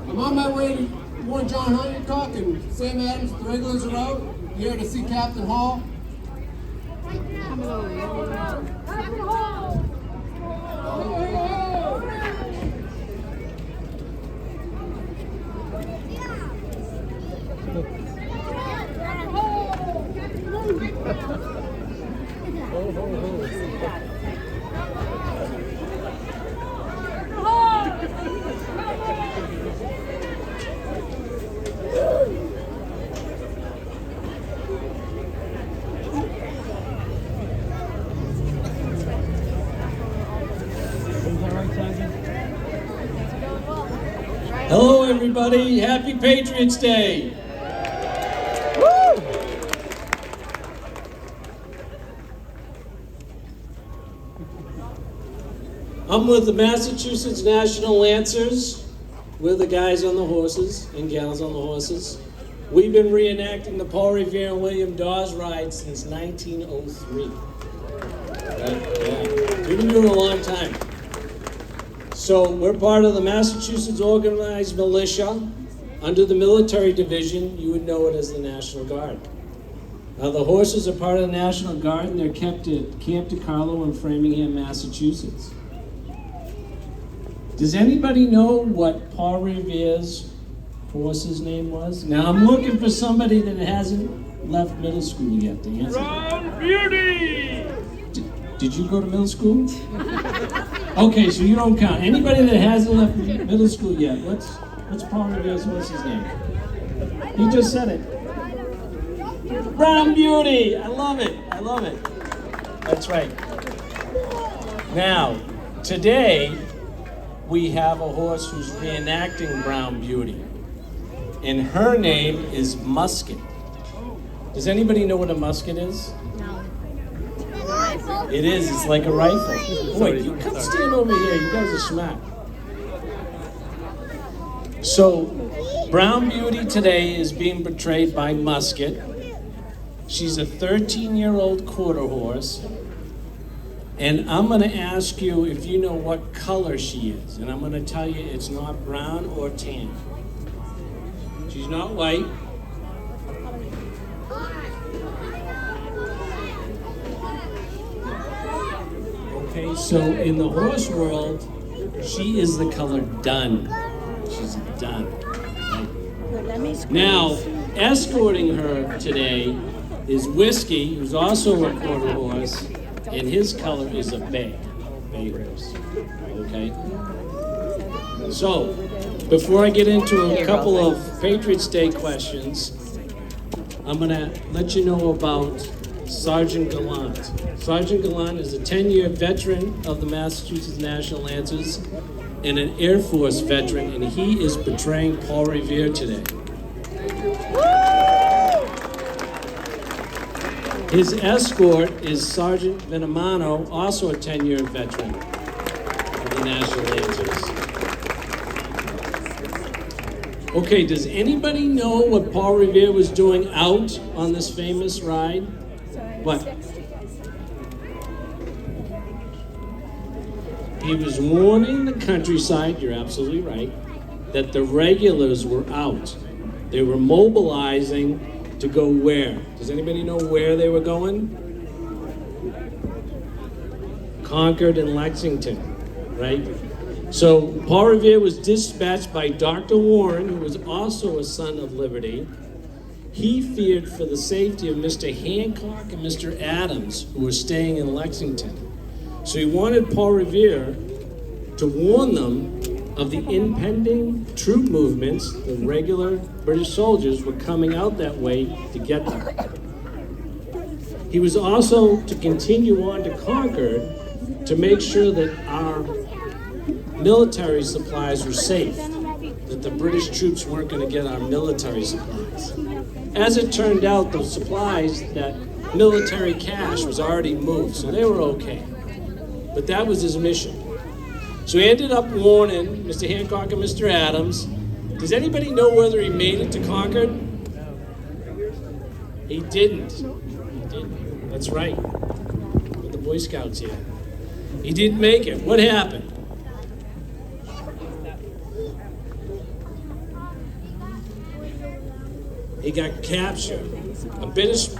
I'm on my way to warn John Hancock and Sam Adams. The regulars are out here to see Captain Hall. Captain Hall! Hello, everybody. Happy Patriots Day. Woo! I'm with the Massachusetts National Lancers. We're the guys on the horses and gals on the horses. We've been reenacting the Paul Revere and William Dawes ride since 1903. Yeah. We've been doing it a long time. So we're part of the Massachusetts Organized Militia. Under the military division, you would know it as the National Guard. Now the horses are part of the National Guard and they're kept at Camp DeCarlo in Framingham, Massachusetts. Does anybody know what Paul Revere's horse's name was? Now I'm looking for somebody that hasn't left middle school yet to answer. Brown Beauty! Did you go to middle school? Okay, so you don't count. Anybody that hasn't left middle school yet, what's Paul Revere's horse's name? You just said it. Brown Beauty! I love it. I love it. That's right. Now, today, we have a horse who's reenacting Brown Beauty. And her name is Musket. Does anybody know what a musket is? It is, it's like a rifle. Boy, you come stand over here, you guys are smart. So, Brown Beauty today is being portrayed by Musket. She's a 13-year-old quarter horse. And I'm gonna ask you if you know what color she is. And I'm gonna tell you it's not brown or tan. She's not white. Okay, so in the horse world, she is the color dun. She's dun. Right? Now, escorting her today is Whiskey, who's also a quarter horse, and his color is a bay horse. Okay? So, before I get into a couple of Patriots Day questions, I'm gonna let you know about Sergeant Gallant. Sergeant Gallant is a 10-year veteran of the Massachusetts National Lancers and an Air Force veteran, and he is portraying Paul Revere today. His escort is Sergeant Venimano, also a 10-year veteran of the National Lancers. Okay, does anybody know what Paul Revere was doing out on this famous ride? What? He was warning the countryside, you're absolutely right, that the regulars were out. They were mobilizing to go where? Does anybody know where they were going? Concord and Lexington, right? So Paul Revere was dispatched by Dr. Warren, who was also a son of Liberty. He feared for the safety of Mr. Hancock and Mr. Adams, who were staying in Lexington. So he wanted Paul Revere to warn them of the impending troop movements. The regular British soldiers were coming out that way to get them. He was also to continue on to Concord to make sure that our military supplies were safe, that the British troops weren't going to get our military supplies. As it turned out, the supplies, that military cash was already moved, so they were okay. But that was his mission. So he ended up warning Mr. Hancock and Mr. Adams. Does anybody know whether he made it to Concord? He didn't. He didn't. That's right. But the Boy Scouts here. He didn't make it. What happened? He got captured. A British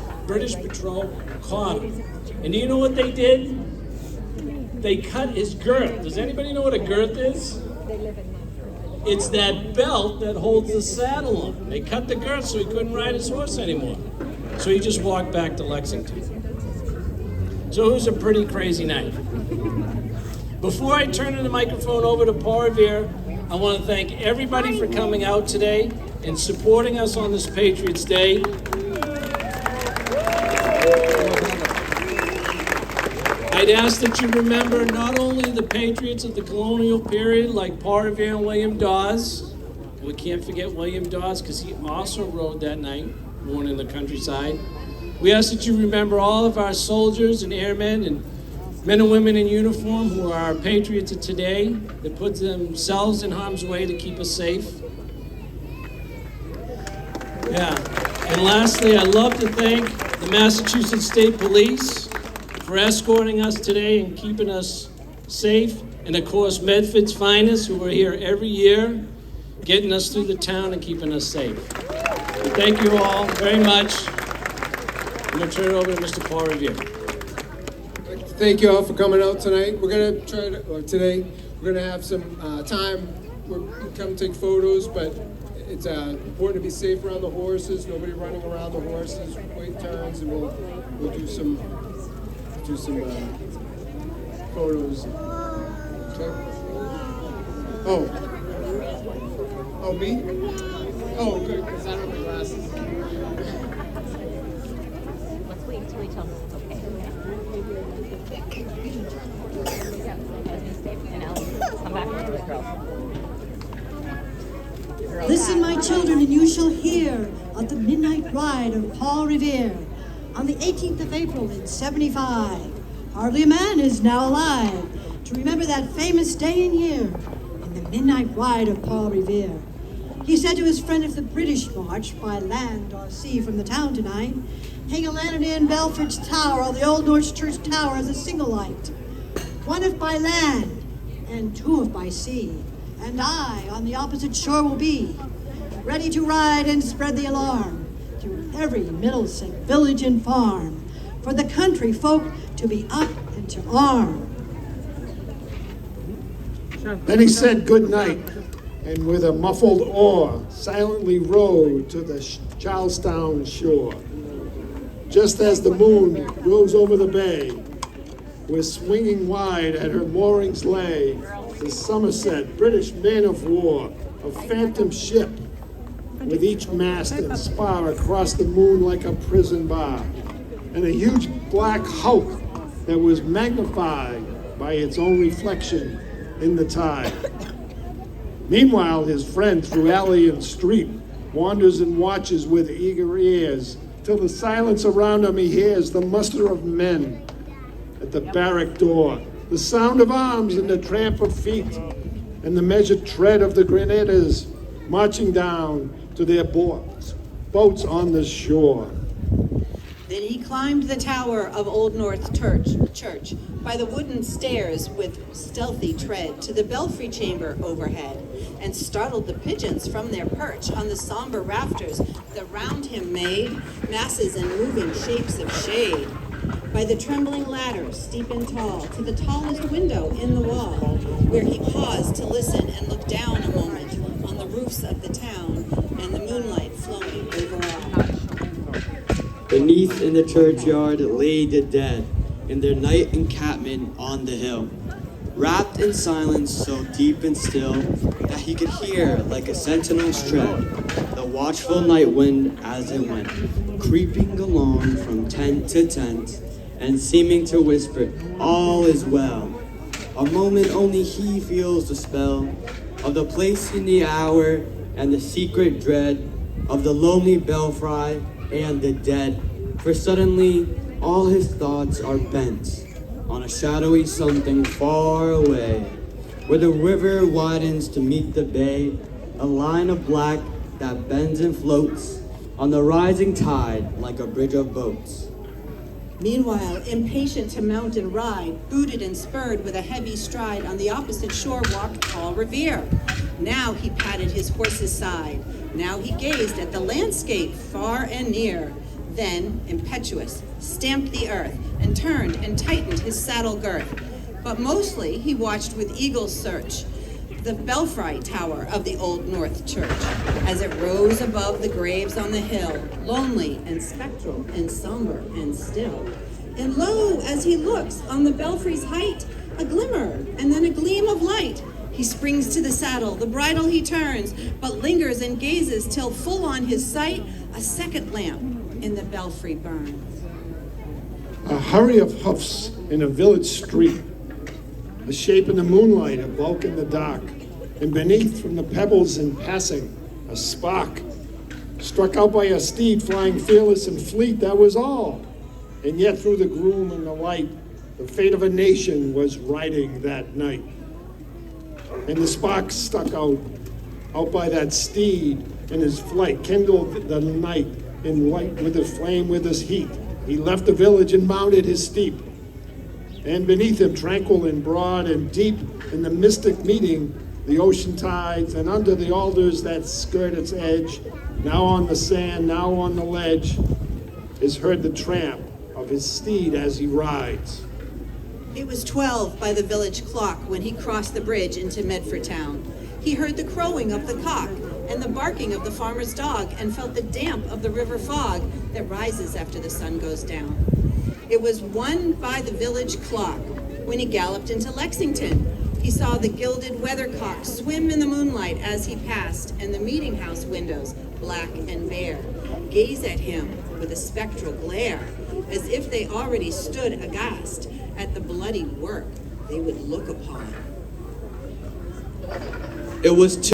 patrol caught him. And do you know what they did? They cut his girth. Does anybody know what a girth is? It's that belt that holds the saddle on. They cut the girth so he couldn't ride his horse anymore. So he just walked back to Lexington. So it was a pretty crazy night. Before I turn the microphone over to Paul Revere, I want to thank everybody for coming out today and supporting us on this Patriots Day. I'd ask that you remember not only the Patriots of the colonial period like Paul Revere and William Dawes. We can't forget William Dawes because he also rode that night, born in the countryside. We ask that you remember all of our soldiers and airmen and men and women in uniform who are our patriots of today that put themselves in harm's way to keep us safe. Yeah. And lastly, I'd love to thank the Massachusetts State Police for escorting us today and keeping us safe. And of course, Medford's finest, who are here every year, getting us through the town and keeping us safe. And thank you all very much. I'm going to turn it over to Mr. Paul Revere. Thank you all for coming out tonight. We're gonna today we're gonna have some time. We're gonna come take photos, but it's important to be safe around the horses. Nobody running around the horses. Wait turns, and we'll do some photos. Okay. Oh, me? Oh, good, because I don't have my glasses. Let's wait until he tells us it's okay. And I'll come back with the girls. Listen, my children, and you shall hear of the midnight ride of Paul Revere. On the 18th of April in 75, hardly a man is now alive to remember that famous day and year in the midnight ride of Paul Revere. He said to his friend, if the British march by land or sea from the town tonight, hang a lantern in Belford's tower or the Old North Church tower as a single light. One if by land and two if by sea, and I on the opposite shore will be, ready to ride and spread the alarm through every Middlesex village and farm, for the country folk to be up and to arm. Then he said good night, and with a muffled oar, silently rowed to the Charlestown shore. Just as the moon rose over the bay, where swinging wide at her moorings lay, the Somerset British man of war, a phantom ship, with each mast and spar across the moon like a prison bar, and a huge black hulk that was magnified by its own reflection in the tide. Meanwhile, his friend through alley and street wanders and watches with eager ears, till the silence around him he hears the muster of men at the barrack door, the sound of arms and the tramp of feet, and the measured tread of the grenadiers marching down to their boats on the shore. Then he climbed the tower of Old North Church by the wooden stairs with stealthy tread to the belfry chamber overhead, and startled the pigeons from their perch on the somber rafters that round him made masses and moving shapes of shade. By the trembling ladder, steep and tall, to the tallest window in the wall, where he paused to listen and look down a moment on the roofs of the town and the moonlight flowing over all. Beneath in the churchyard lay the dead, in their night encampment on the hill, wrapped in silence so deep and still that he could hear, like a sentinel's tread, the watchful night wind as it went, creeping along from tent to tent, and seeming to whisper, all is well. A moment only he feels the spell of the place in the hour and the secret dread of the lonely belfry and the dead, for suddenly all his thoughts are bent on a shadowy something far away, where the river widens to meet the bay, a line of black that bends and floats on the rising tide like a bridge of boats. Meanwhile, impatient to mount and ride, booted and spurred with a heavy stride, on the opposite shore walked Paul Revere. Now he patted his horse's side. Now he gazed at the landscape far and near. Then, impetuous, stamped the earth and turned and tightened his saddle girth. But mostly he watched with eagle search the belfry tower of the Old North Church as it rose above the graves on the hill, lonely and spectral and somber and still. And lo, as he looks on the belfry's height, a glimmer and then a gleam of light. He springs to the saddle, the bridle he turns, but lingers and gazes till full on his sight a second lamp in the belfry burns. A hurry of hoofs in a village street, a shape in the moonlight, a bulk in the dark, and beneath from the pebbles in passing, a spark. Struck out by a steed flying fearless and fleet, that was all. And yet through the gloom and the light, the fate of a nation was riding that night. And the spark stuck out by that steed, and his flight kindled the night in light with his flame, with his heat. He left the village and mounted his steep. And beneath him, tranquil and broad and deep, in the mystic meeting, the ocean tides, and under the alders that skirt its edge, now on the sand, now on the ledge, is heard the tramp of his steed as he rides. It was 12 by the village clock when he crossed the bridge into Medford town. He heard the crowing of the cock and the barking of the farmer's dog, and felt the damp of the river fog that rises after the sun goes down. It was 1 by the village clock when he galloped into Lexington. He saw the gilded weathercock swim in the moonlight as he passed, and the meeting house windows, black and bare, gaze at him with a spectral glare, as if they already stood aghast at the bloody work they would look upon. It was